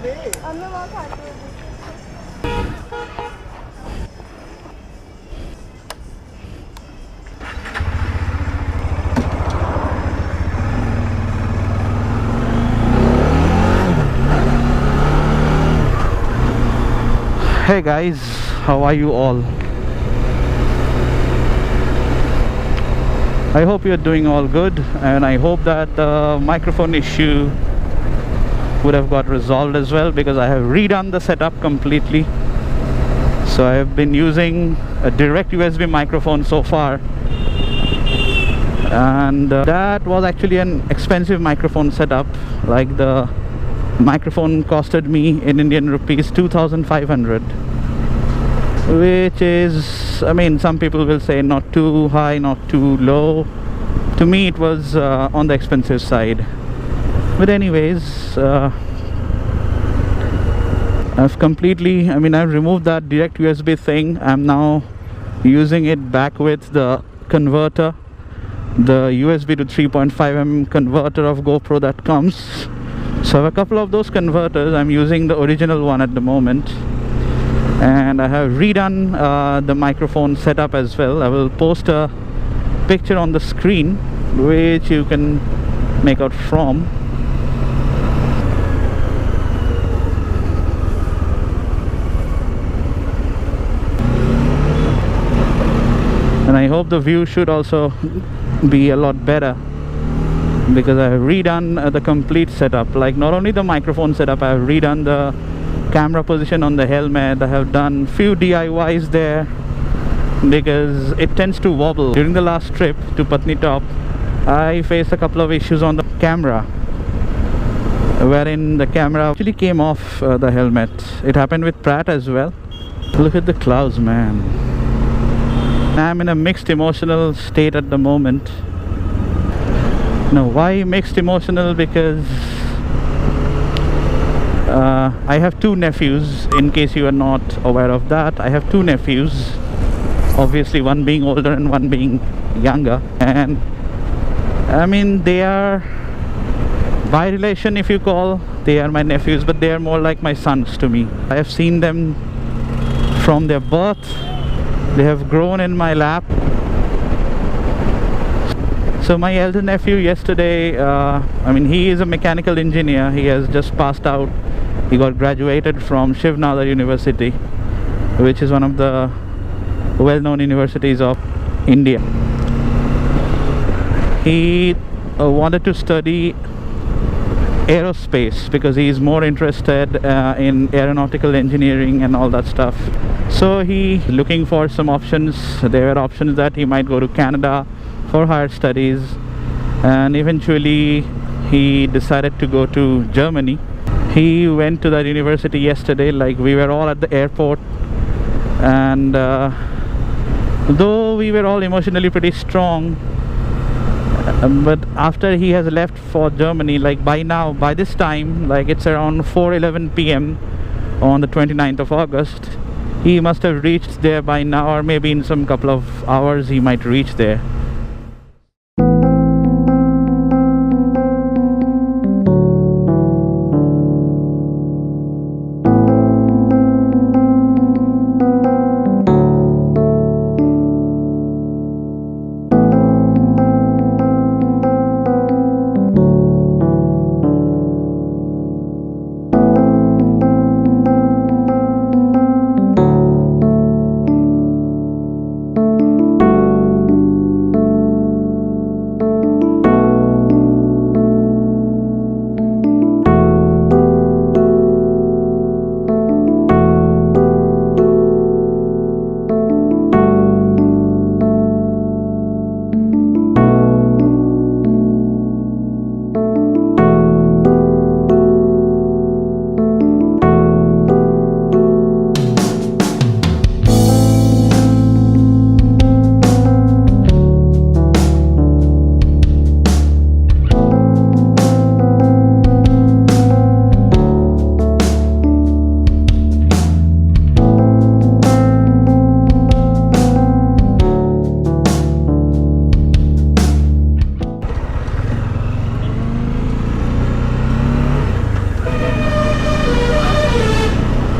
Hey guys, how are you all? I hope you're doing all good, and I hope that the microphone issue would have got resolved as well, because I have redone the setup completely. So I have been using a direct USB microphone so far, and that was actually an expensive microphone setup. Like, the microphone costed me in Indian rupees 2,500, which is, I mean, some people will say not too high, not too low. To me it was on the expensive side. But anyways, I've completely, I've removed that direct USB thing. I'm now using it back with the converter, the USB to 3.5mm converter of GoPro that comes. So I have a couple of those converters. I'm using the original one at the moment, and I have redone the microphone setup as well. I will post a picture on the screen which you can make out from. And I hope the view should also be a lot better, because I have redone the complete setup. Like, not only the microphone setup, I have redone the camera position on the helmet. I have done few DIYs there because it tends to wobble. During the last trip to Patnitop, I faced a couple of issues on the camera, wherein the camera actually came off the helmet. It happened with Pratt as well. Look at the clouds, man. I'm in a mixed emotional state at the moment. Now, why mixed emotional? Because I have two nephews, in case you are not aware of that. I have two nephews, obviously one being older and one being younger, and they are, by relation if you call, they are my nephews, but they are more like my sons to me. I have seen them from their birth. They have grown in my lap. So my elder nephew yesterday, he is a mechanical engineer. He has just passed out. He got graduated from Shiv Nadar University, which is one of the well-known universities of India. He wanted to study aerospace because he is more interested in aeronautical engineering and all that stuff. So he looking for some options. There were options that he might go to Canada for higher studies, and eventually he decided to go to Germany. He went to that university yesterday. Like, we were all at the airport, and though we were all emotionally pretty strong, but after he has left for Germany, like by this time, like it's around 4:11 p.m. on the 29th of August, he must have reached there by now, or maybe in some couple of hours he might reach there.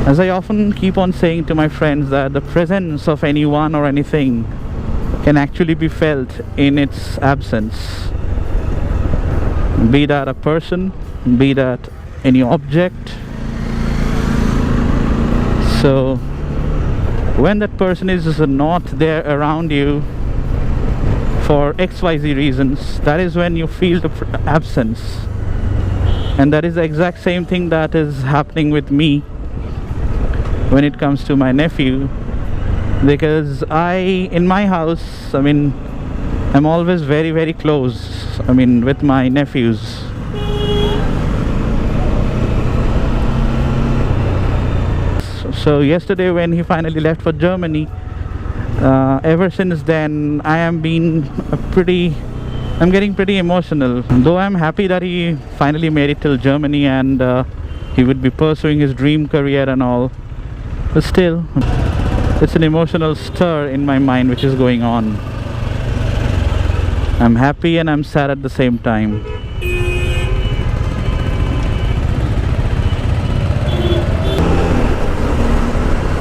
As I often keep on saying to my friends, that the presence of anyone or anything can actually be felt in its absence. Be that a person, be that any object. So when that person is not there around you for XYZ reasons, that is when you feel the absence. And that is the exact same thing that is happening with me when it comes to my nephew, because in my house, I mean, I'm always very, very close, I mean, with my nephews. So yesterday when he finally left for Germany, ever since then I'm getting pretty emotional. Though I'm happy that he finally made it till Germany and he would be pursuing his dream career and all, but still it's an emotional stir in my mind which is going on. I'm happy and I'm sad at the same time.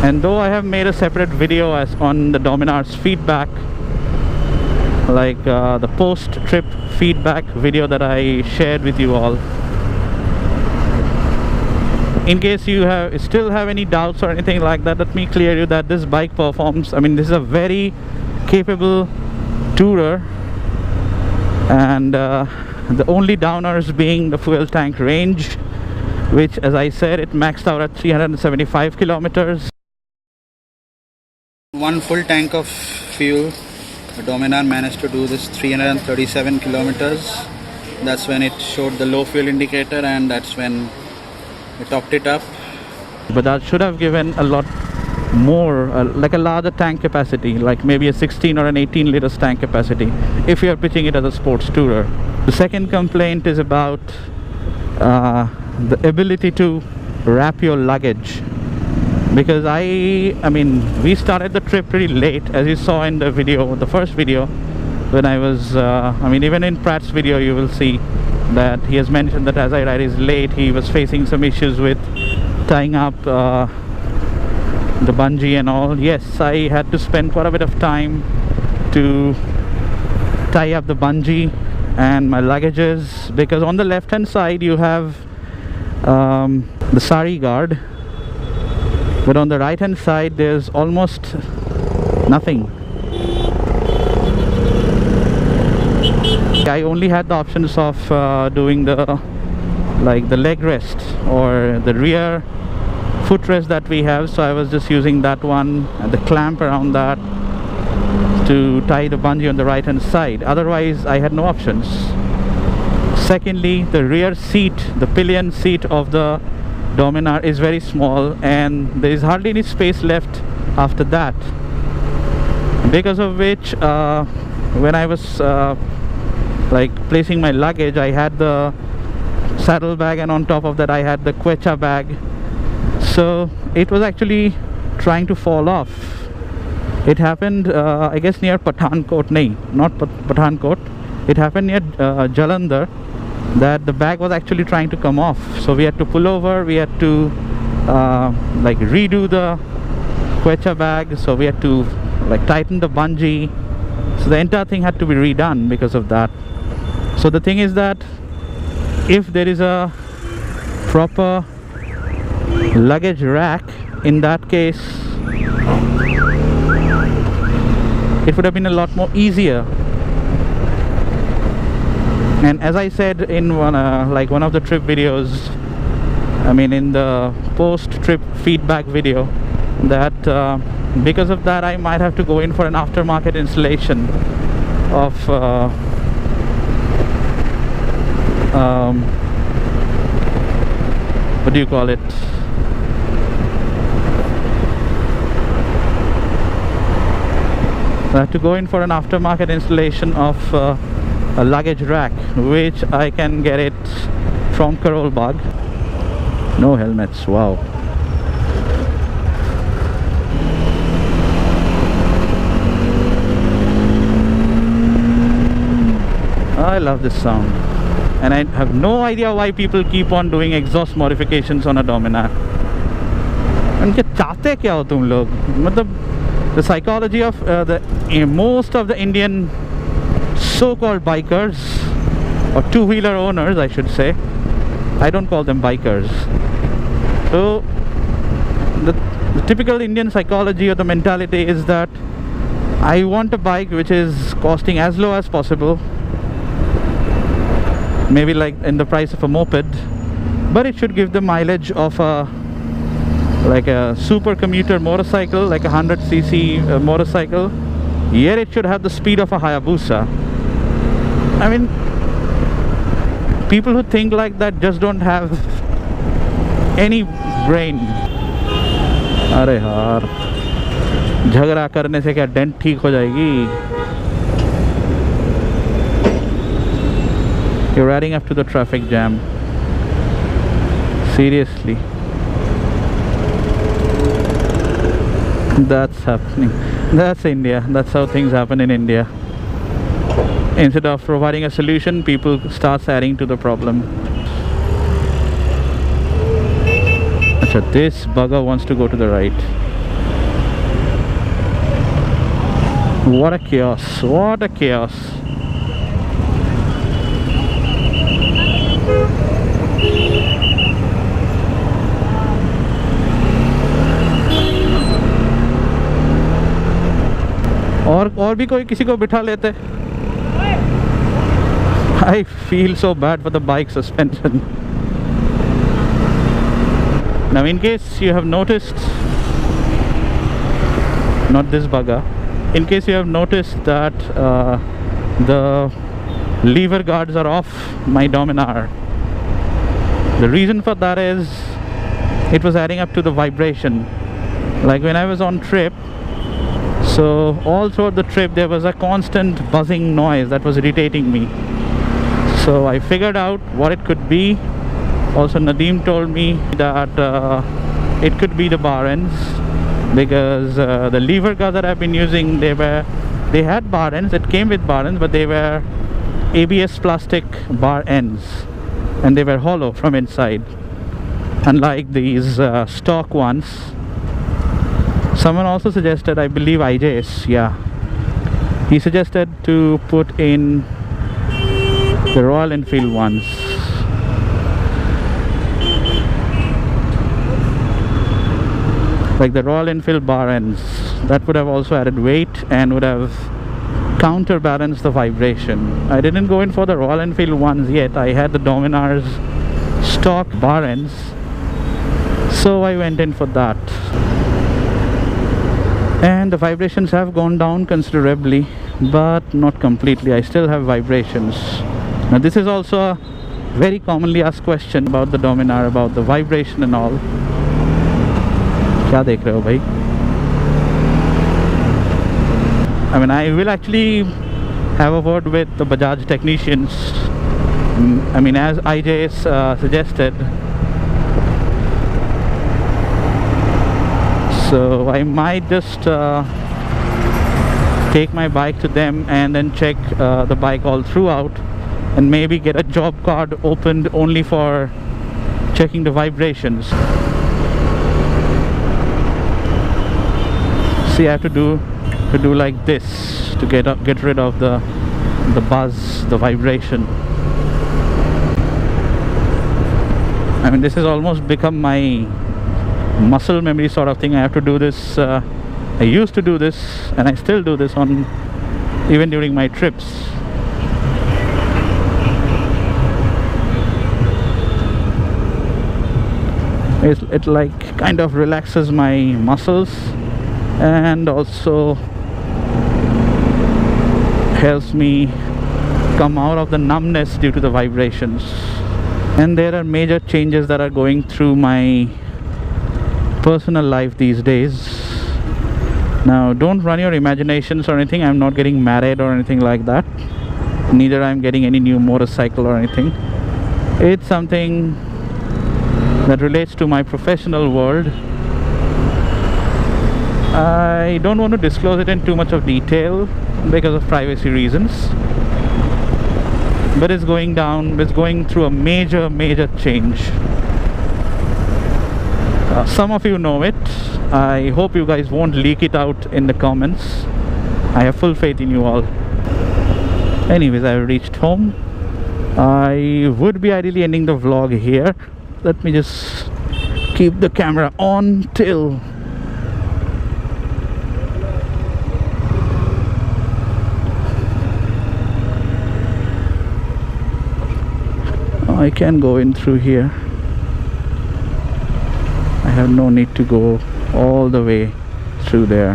And though I have made a separate video on the Dominar's feedback, like the post-trip feedback video that I shared with you all, in case you still have any doubts or anything like that, let me clear you that this bike performs, I mean, this is a very capable tourer, and the only downers being the fuel tank range, which, as I said, it maxed out at 375 kilometers. One full tank of fuel, the Dominar managed to do this 337 kilometers. That's when it showed the low fuel indicator, and that's when we topped it up. But that should have given a lot more, like a larger tank capacity, like maybe a 16 or an 18 liters tank capacity, if you are pitching it as a sports tourer. The second complaint is about the ability to wrap your luggage, because I mean, we started the trip pretty late, as you saw in the video, the first video, when I was I mean, even in Pratt's video you will see that he has mentioned that as I ride is late, he was facing some issues with tying up the bungee and all. Yes, I had to spend quite a bit of time to tie up the bungee and my luggages, because on the left hand side you have the sari guard, but on the right hand side there's almost nothing. I only had the options of doing the leg rest or the rear footrest that we have, so I was just using that one and the clamp around that to tie the bungee on the right hand side. Otherwise I had no options. Secondly, the rear seat, the pillion seat of the Dominar is very small, and there is hardly any space left after that, because of which when I was placing my luggage, I had the saddlebag, and on top of that I had the quecha bag, so it was actually trying to fall off. It happened I guess near Pathankot, not Pathankot, it happened near Jalandhar, that the bag was actually trying to come off, so we had to pull over, we had to redo the quecha bag, so we had to tighten the bungee, so the entire thing had to be redone because of that. So the thing is that if there is a proper luggage rack, in that case it would have been a lot more easier. And as I said in one of the trip videos, I mean in the post-trip feedback video, that because of that I might have to go in for an aftermarket installation of what do you call it? I have to go in for an aftermarket installation of a luggage rack, which I can get it from Karol Bagh. No helmets, wow. I love this sound, and I have no idea why people keep on doing exhaust modifications on a Dominar. उनके चाहते क्या हो तुम लोग? मतलब the psychology of most of the Indian so-called bikers or two-wheeler owners, I should say. I don't call them bikers. So the typical Indian psychology or the mentality is that I want a bike which is costing as low as possible, maybe like in the price of a moped, but it should give the mileage of a super commuter motorcycle, like a 100cc motorcycle, yet it should have the speed of a Hayabusa. I mean, people who think like that just don't have any brain. अरे यार, झगड़ा करने से क्या dent ठीक हो जाएगी? You're adding up to the traffic jam. Seriously. That's happening. That's India. That's how things happen in India. Instead of providing a solution, people start adding to the problem. Achha, this bugger wants to go to the right. What a chaos. What a chaos. और भी कोई किसी को बिठा लेते. I feel so bad for the bike suspension. Now in case you have noticed, not this bugger, in case you have noticed that the lever guards are off my Dominar, the reason for that is it was adding up to the vibration. Like when I was on trip, so all throughout the trip there was a constant buzzing noise that was irritating me. So I figured out what it could be. Also Nadeem told me that it could be the bar ends, because the lever guards that I've been using, they had bar ends, it came with bar ends, but they were ABS plastic bar ends and they were hollow from inside, unlike these stock ones. Someone also suggested, I believe IJS, yeah, he suggested to put in the Royal Enfield ones. Like the Royal Enfield bar ends, that would have also added weight and would have counterbalanced the vibration. I didn't go in for the Royal Enfield ones yet. I had the Dominar's stock bar ends, so I went in for that. And the vibrations have gone down considerably, but not completely. I still have vibrations. Now this is also a very commonly asked question about the Dominar, about the vibration and all. क्या देख रहे हो भाई? I mean, I will actually have a word with the Bajaj technicians. I mean, as IJS suggested. So I might just take my bike to them and then check the bike all throughout, and maybe get a job card opened only for checking the vibrations. See, I have to do like this to get rid of the buzz, the vibration. I mean, this has almost become my muscle memory sort of thing. I have to do this. I used to do this, and I still do this on even during my trips. It like kind of relaxes my muscles and also helps me come out of the numbness due to the vibrations. And there are major changes that are going through my personal life these days. Now don't run your imaginations or anything. I'm not getting married or anything like that, neither I'm getting any new motorcycle or anything. It's something that relates to my professional world. I don't want to disclose it in too much of detail because of privacy reasons, but it's going through a major change. Some of you know it. I hope you guys won't leak it out in the comments. I have full faith in you all. Anyways, I reached home. I would be ideally ending the vlog here. Let me just keep the camera on till I can go in through here. I have no need to go all the way through there.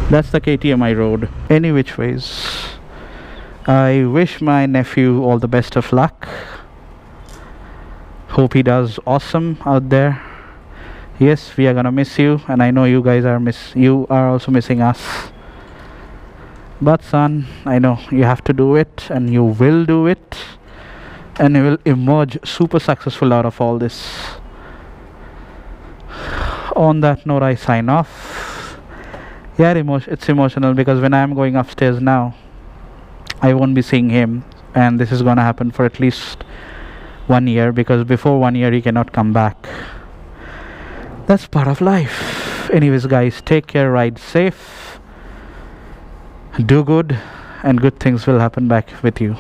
That's the KTMI road. Any which ways, I wish my nephew all the best of luck. Hope he does awesome out there. Yes, we are gonna miss you, and I know you guys are also missing us. But son, I know you have to do it, and you will do it, and you will emerge super successful out of all this. On that note, I sign off. Yeah, it's emotional because when I'm going upstairs now, I won't be seeing him, and this is gonna happen for at least 1 year, because before 1 year he cannot come back. That's part of life. Anyways guys, take care, ride safe, do good, and good things will happen back with you.